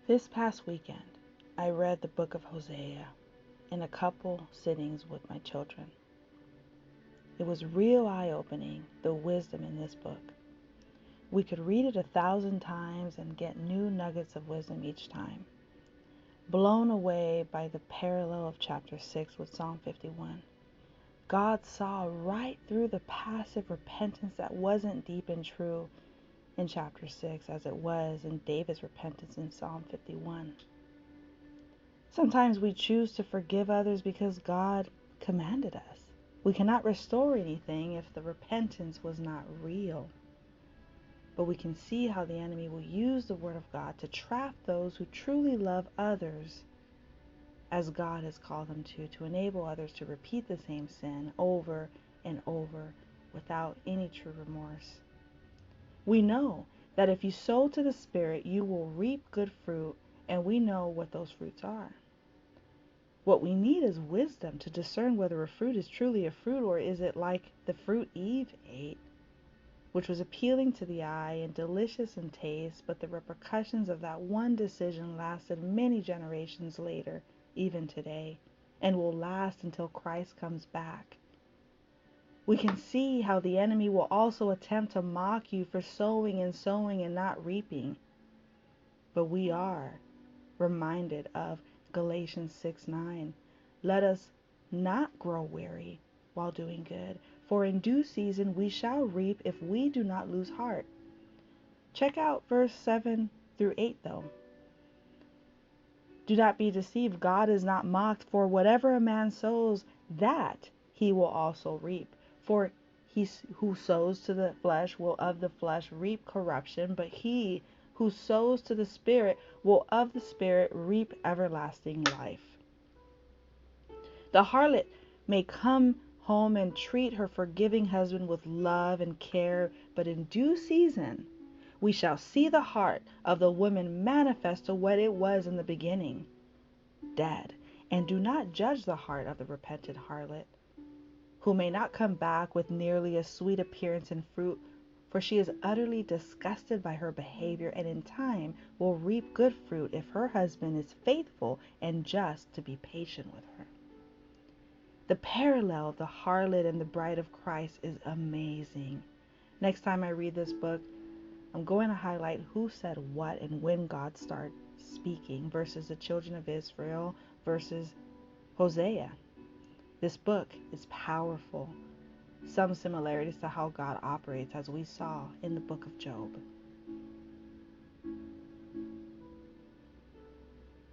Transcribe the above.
This past weekend, I read the book of Hosea in a couple sittings with my children. It was real eye-opening, the wisdom in this book. We could read it 1,000 times and get new nuggets of wisdom each time. Blown away by the parallel of chapter 6 with Psalm 51. God saw right through the passive repentance that wasn't deep and true in chapter 6 as it was in David's repentance in Psalm 51. Sometimes we choose to forgive others because God commanded us. We cannot restore anything if the repentance was not real. But we can see how the enemy will use the word of God to trap those who truly love others as God has called them to enable others to repeat the same sin over and over without any true remorse. We know that if you sow to the Spirit, you will reap good fruit, and we know what those fruits are. What we need is wisdom to discern whether a fruit is truly a fruit, or is it like the fruit Eve ate, which was appealing to the eye and delicious in taste, but the repercussions of that one decision lasted many generations later, even today, and will last until Christ comes back. We can see how the enemy will also attempt to mock you for sowing and not reaping. But we are reminded of Galatians 6:9. Let us not grow weary while doing good, for in due season we shall reap if we do not lose heart. Check out verse 7 through 8 though. Do not be deceived, God is not mocked, for whatever a man sows, that he will also reap. For he who sows to the flesh will of the flesh reap corruption, but he who sows to the Spirit will of the Spirit reap everlasting life. The harlot may come home and treat her forgiving husband with love and care, but in due season we shall see the heart of the woman manifest to what it was in the beginning, dead. And do not judge the heart of the repentant harlot, who may not come back with nearly a sweet appearance and fruit, for she is utterly disgusted by her behavior, and in time will reap good fruit if her husband is faithful and just to be patient with her. The parallel of the harlot and the bride of Christ is amazing. Next time I read this book, I'm going to highlight who said what and when God started speaking versus the children of Israel versus Hosea. This book is powerful. Some similarities to how God operates, as we saw in the book of Job.